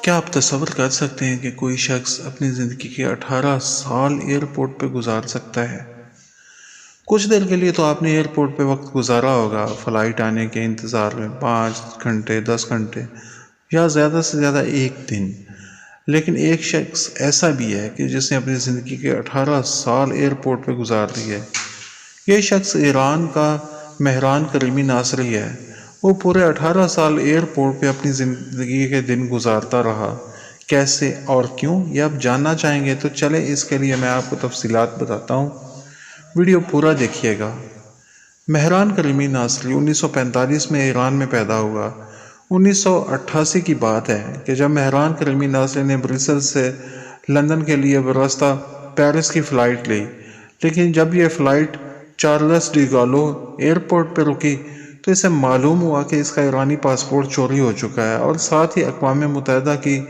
کیا آپ تصور کر سکتے ہیں کہ کوئی شخص اپنی زندگی کے 18 سال ایئرپورٹ پہ گزار سکتا ہے؟ کچھ دیر کے لیے تو آپ نے ایئرپورٹ پہ وقت گزارا ہوگا، فلائٹ آنے کے انتظار میں 5 گھنٹے، 10 گھنٹے یا زیادہ سے زیادہ ایک دن۔ لیکن ایک شخص ایسا بھی ہے کہ جس نے اپنی زندگی کے 18 سال ایئرپورٹ پہ گزار دیے۔ یہ شخص ایران کا مہران کریمی ناصری ہے۔ وہ پورے 18 سال ایئرپورٹ پہ اپنی زندگی کے دن گزارتا رہا۔ کیسے اور کیوں، یہ آپ جاننا چاہیں گے تو چلیں اس کے لیے میں آپ کو تفصیلات بتاتا ہوں، ویڈیو پورا دیکھیے گا۔ مہران کریمی ناصری 1945 میں ایران میں پیدا ہوا۔ 1988 کی بات ہے کہ جب مہران کریمی ناصری نے بریسل سے لندن کے لیے براستہ پیرس کی فلائٹ لی، لیکن جب یہ فلائٹ چارلس ڈی گالو ایئرپورٹ پہ رکی تو اسے معلوم ہوا کہ اس کا ایرانی پاسپورٹ چوری ہو چکا ہے اور ساتھ ہی اقوام متحدہ کی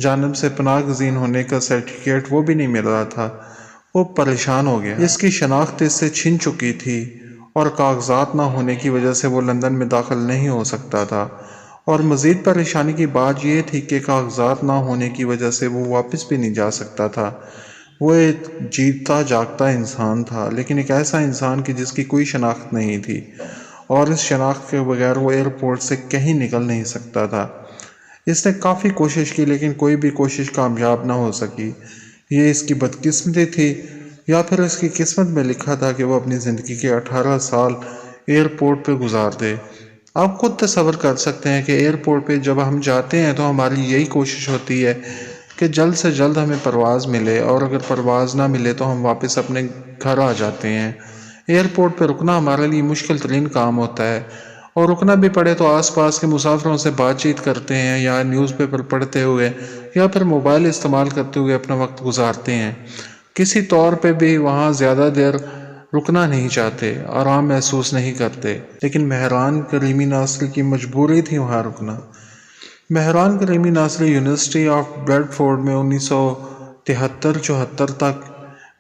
جانب سے پناہ گزین ہونے کا سرٹیفکیٹ وہ بھی نہیں مل رہا تھا۔ وہ پریشان ہو گیا۔ اس کی شناخت اس سے چھن چکی تھی اور کاغذات نہ ہونے کی وجہ سے وہ لندن میں داخل نہیں ہو سکتا تھا، اور مزید پریشانی کی بات یہ تھی کہ کاغذات نہ ہونے کی وجہ سے وہ واپس بھی نہیں جا سکتا تھا۔ وہ ایک جیتا جاگتا انسان تھا، لیکن ایک ایسا انسان کہ جس کی کوئی شناخت نہیں تھی، اور اس شناخت کے بغیر وہ ایئرپورٹ سے کہیں نکل نہیں سکتا تھا۔ اس نے کافی کوشش کی لیکن کوئی بھی کوشش کامیاب نہ ہو سکی۔ یہ اس کی بدقسمتی تھی یا پھر اس کی قسمت میں لکھا تھا کہ وہ اپنی زندگی کے 18 سال ایئرپورٹ پہ گزار دے۔ آپ خود تصور کر سکتے ہیں کہ ایئرپورٹ پہ جب ہم جاتے ہیں تو ہماری یہی کوشش ہوتی ہے کہ جلد سے جلد ہمیں پرواز ملے، اور اگر پرواز نہ ملے تو ہم واپس اپنے گھر آ جاتے ہیں۔ ایئرپورٹ پہ رکنا ہمارے لیے مشکل ترین کام ہوتا ہے، اور رکنا بھی پڑے تو آس پاس کے مسافروں سے بات چیت کرتے ہیں یا نیوز پیپر پڑھتے ہوئے یا پھر موبائل استعمال کرتے ہوئے اپنا وقت گزارتے ہیں۔ کسی طور پہ بھی وہاں زیادہ دیر رکنا نہیں چاہتے، آرام محسوس نہیں کرتے، لیکن مہران کریمی ناصری کی مجبوری تھی وہاں رکنا۔ Mehran Karimi Nasri university of Bradford میں 1973-74 تک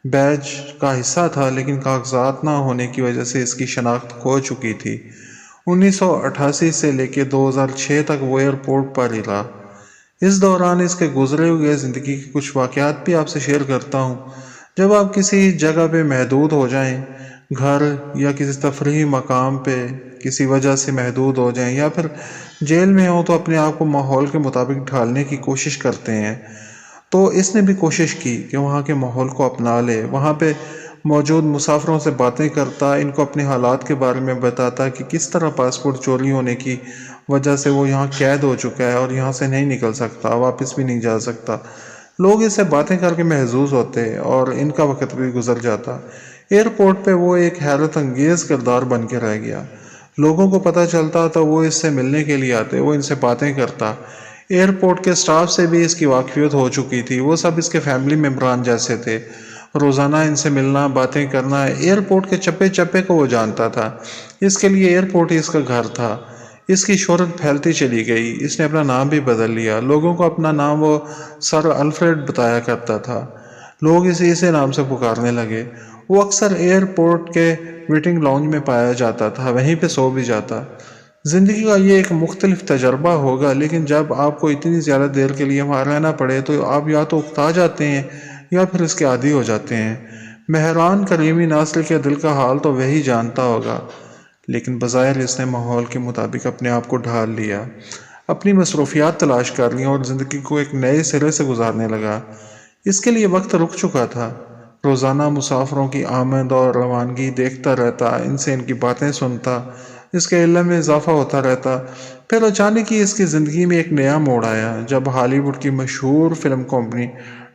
بیچ کا حصہ تھا، لیکن کاغذات نہ ہونے کی وجہ سے اس کی شناخت کھو چکی تھی۔ 1988 سے لے کے 2006 تک وہ ایئرپورٹ پر ہی رہا۔ اس دوران اس کے گزرے ہوئے زندگی کے کچھ واقعات بھی آپ سے شیئر کرتا ہوں۔ جب آپ کسی جگہ پہ محدود ہو جائیں، گھر یا کسی تفریحی مقام پہ کسی وجہ سے محدود ہو جائیں یا پھر جیل میں ہوں تو اپنے آپ کو ماحول کے مطابق ڈھالنے کی کوشش کرتے ہیں۔ تو اس نے بھی کوشش کی کہ وہاں کے ماحول کو اپنا لے، وہاں پہ موجود مسافروں سے باتیں کرتا، ان کو اپنے حالات کے بارے میں بتاتا کہ کس طرح پاسپورٹ چوری ہونے کی وجہ سے وہ یہاں قید ہو چکا ہے اور یہاں سے نہیں نکل سکتا، واپس بھی نہیں جا سکتا۔ لوگ اس سے باتیں کر کے محظوظ ہوتے اور ان کا وقت بھی گزر جاتا۔ ایئرپورٹ پہ وہ ایک حیرت انگیز کردار بن کے رہ گیا۔ لوگوں کو پتہ چلتا تو وہ اس سے ملنے کے لیے آتے، وہ ان سے باتیں کرتا۔ ایئرپورٹ کے سٹاف سے بھی اس کی واقفیت ہو چکی تھی، وہ سب اس کے فیملی ممبران جیسے تھے۔ روزانہ ان سے ملنا، باتیں کرنا، ایئرپورٹ کے چپے چپے کو وہ جانتا تھا۔ اس کے لیے ایئرپورٹ ہی اس کا گھر تھا۔ اس کی شہرت پھیلتی چلی گئی، اس نے اپنا نام بھی بدل لیا۔ لوگوں کو اپنا نام وہ سر الفریڈ بتایا کرتا تھا، لوگ اسی نام سے پکارنے لگے۔ وہ اکثر ایئرپورٹ کے ویٹنگ لاؤنج میں پایا جاتا تھا، وہیں پہ سو بھی جاتا۔ زندگی کا یہ ایک مختلف تجربہ ہوگا، لیکن جب آپ کو اتنی زیادہ دیر کے لیے وہاں رہنا پڑے تو آپ یا تو اکتا جاتے ہیں یا پھر اس کے عادی ہو جاتے ہیں۔ مہران کریمی ناصری کے دل کا حال تو وہی جانتا ہوگا، لیکن بظاہر اس نے ماحول کے مطابق اپنے آپ کو ڈھال لیا، اپنی مصروفیات تلاش کر لیں اور زندگی کو ایک نئے سرے سے گزارنے لگا۔ اس کے لیے وقت رک چکا تھا۔ روزانہ مسافروں کی آمد اور روانگی دیکھتا رہتا، ان سے ان کی باتیں سنتا، اس کے علم میں اضافہ ہوتا رہتا۔ پھر اچانک ہی اس کی زندگی میں ایک نیا موڑ آیا جب ہالی ووڈ کی مشہور فلم کمپنی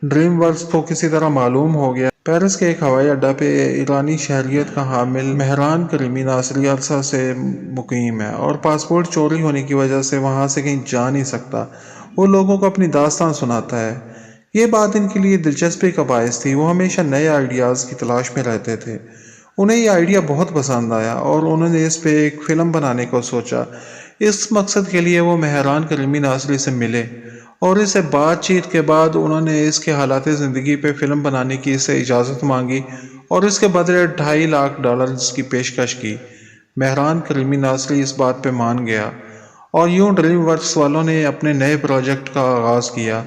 ڈریم ورکس کو کسی طرح معلوم ہو گیا پیرس کے ایک ہوائی اڈہ پہ ایرانی شہریت کا حامل مہران کریمی ناصری عرصہ سے مقیم ہے اور پاسپورٹ چوری ہونے کی وجہ سے وہاں سے کہیں جا نہیں سکتا۔ وہ لوگوں کو اپنی داستان سناتا ہے۔ یہ بات ان کے لیے دلچسپی کا باعث تھی۔ وہ ہمیشہ نئے آئیڈیاز کی تلاش میں رہتے تھے۔ انہیں یہ آئیڈیا بہت پسند آیا اور انہوں نے اس پہ ایک فلم بنانے کو سوچا۔ اس مقصد کے لیے وہ مہران کریمی ناصری سے ملے اور اس سے بات چیت کے بعد انہوں نے اس کے حالات زندگی پہ فلم بنانے کی اس سے اجازت مانگی اور اس کے بدلے $2.5 لاکھ کی پیشکش کی۔ مہران کریمی ناصری اس بات پہ مان گیا اور یوں ڈریم ورکس والوں نے اپنے نئے پروجیکٹ کا آغاز کیا۔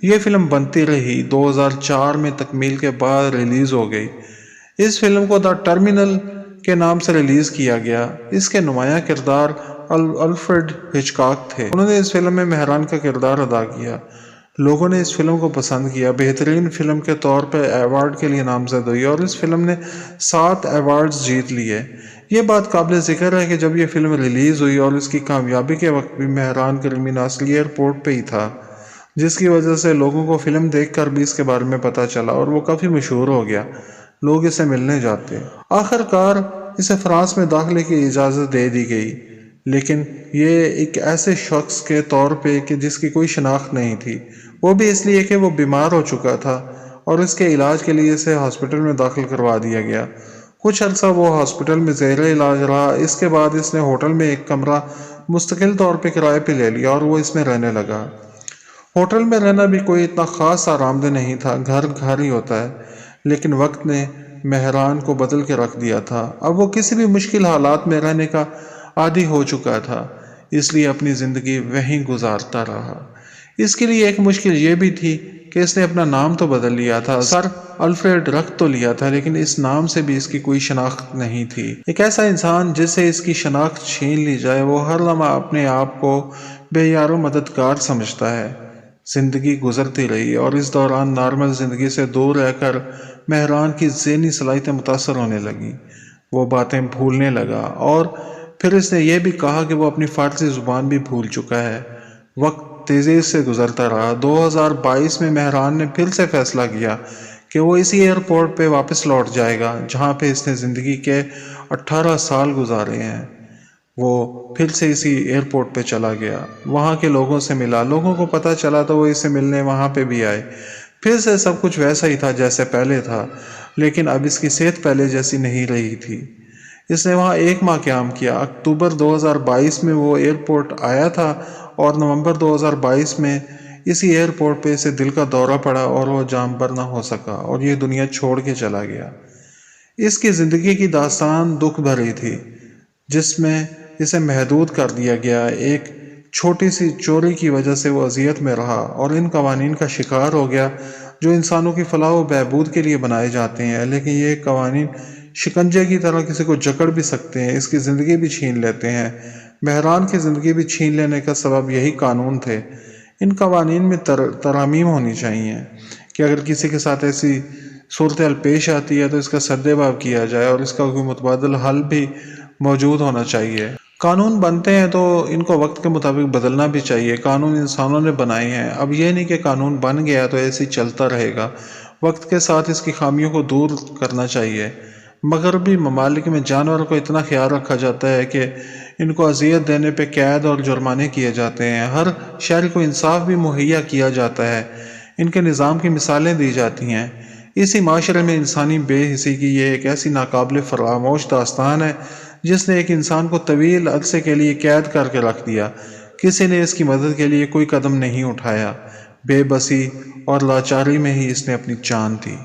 یہ فلم بنتی رہی، 2004 میں تکمیل کے بعد ریلیز ہو گئی۔ اس فلم کو دا ٹرمینل کے نام سے ریلیز کیا گیا۔ اس کے نمایاں کردار الفریڈ ہچکاک تھے۔ انہوں نے اس فلم میں مہران کا کردار ادا کیا۔ لوگوں نے اس فلم کو پسند کیا، بہترین فلم کے طور پہ ایوارڈ کے لیے نامزد ہوئی اور اس فلم نے 7 ایوارڈز جیت لیے۔ یہ بات قابل ذکر ہے کہ جب یہ فلم ریلیز ہوئی اور اس کی کامیابی کے وقت بھی مہران کرمی ناصلی ایئرپورٹ پہ ہی تھا، جس کی وجہ سے لوگوں کو فلم دیکھ کر بھی اس کے بارے میں پتہ چلا اور وہ کافی مشہور ہو گیا، لوگ اسے ملنے جاتے۔ آخر کار اسے فرانس میں داخلے کی اجازت دے دی گئی، لیکن یہ ایک ایسے شخص کے طور پہ کہ جس کی کوئی شناخت نہیں تھی، وہ بھی اس لیے کہ وہ بیمار ہو چکا تھا اور اس کے علاج کے لیے اسے ہاسپٹل میں داخل کروا دیا گیا۔ کچھ عرصہ وہ ہاسپٹل میں زیر علاج رہا۔ اس کے بعد اس نے ہوٹل میں ایک کمرہ مستقل طور پہ کرائے پہ لے لیا اور وہ اس میں رہنے لگا۔ ہوٹل میں رہنا بھی کوئی اتنا خاص آرام دہ نہیں تھا، گھر گھر ہی ہوتا ہے، لیکن وقت نے مہران کو بدل کے رکھ دیا تھا۔ اب وہ کسی بھی مشکل حالات میں رہنے کا عادی ہو چکا تھا، اس لیے اپنی زندگی وہیں گزارتا رہا۔ اس کے لیے ایک مشکل یہ بھی تھی کہ اس نے اپنا نام تو بدل لیا تھا، سر الفریڈ رکھ تو لیا تھا، لیکن اس نام سے بھی اس کی کوئی شناخت نہیں تھی۔ ایک ایسا انسان جس سے اس کی شناخت چھین لی جائے، وہ ہر لمحہ اپنے آپ کو بے یار و مددگار سمجھتا ہے۔ زندگی گزرتی رہی اور اس دوران نارمل زندگی سے دور رہ کر مہران کی ذہنی صلاحیتیں متاثر ہونے لگیں۔ وہ باتیں بھولنے لگا اور پھر اس نے یہ بھی کہا کہ وہ اپنی فارسی زبان بھی بھول چکا ہے۔ وقت تیزی سے گزرتا رہا۔ 2022 میں مہران نے پھر سے فیصلہ کیا کہ وہ اسی ایئرپورٹ پہ واپس لوٹ جائے گا جہاں پہ اس نے زندگی کے 18 سال گزارے ہیں۔ وہ پھر سے اسی ایئرپورٹ پہ چلا گیا، وہاں کے لوگوں سے ملا، لوگوں کو پتہ چلا تو وہ اسے ملنے وہاں پہ بھی آئے۔ پھر سے سب کچھ ویسا ہی تھا جیسے پہلے تھا، لیکن اب اس کی صحت پہلے جیسی نہیں رہی تھی۔ اس نے وہاں 1 ماہ قیام کیا۔ اکتوبر 2022 میں وہ ایئرپورٹ آیا تھا اور نومبر 2022 میں اسی ایئرپورٹ پہ اسے دل کا دورہ پڑا اور وہ جاں بر نہ ہو سکا اور یہ دنیا چھوڑ کے چلا گیا۔ اس کی زندگی کی داستان دکھ بھری تھی، جس میں اسے محدود کر دیا گیا۔ ایک چھوٹی سی چوری کی وجہ سے وہ اذیت میں رہا اور ان قوانین کا شکار ہو گیا جو انسانوں کی فلاح و بہبود کے لیے بنائے جاتے ہیں، لیکن یہ قوانین شکنجے کی طرح کسی کو جکڑ بھی سکتے ہیں، اس کی زندگی بھی چھین لیتے ہیں۔ مہران کی زندگی بھی چھین لینے کا سبب یہی قانون تھے۔ ان قوانین میں ترامیم ہونی چاہیے کہ اگر کسی کے ساتھ ایسی صورتحال پیش آتی ہے تو اس کا سدباب کیا جائے اور اس کا کوئی متبادل حل بھی موجود ہونا چاہیے۔ قانون بنتے ہیں تو ان کو وقت کے مطابق بدلنا بھی چاہیے۔ قانون انسانوں نے بنائے ہیں، اب یہ نہیں کہ قانون بن گیا تو ایسے ہی چلتا رہے گا، وقت کے ساتھ اس کی خامیوں کو دور کرنا چاہیے۔ مغربی ممالک میں جانوروں کو اتنا خیال رکھا جاتا ہے کہ ان کو اذیت دینے پہ قید اور جرمانے کیے جاتے ہیں، ہر شہری کو انصاف بھی مہیا کیا جاتا ہے، ان کے نظام کی مثالیں دی جاتی ہیں۔ اسی معاشرے میں انسانی بے حسی کی یہ ایک ایسی ناقابل فراموش داستان ہے جس نے ایک انسان کو طویل عرصے کے لیے قید کر کے رکھ دیا۔ کسی نے اس کی مدد کے لیے کوئی قدم نہیں اٹھایا، بے بسی اور لاچاری میں ہی اس نے اپنی جان دی۔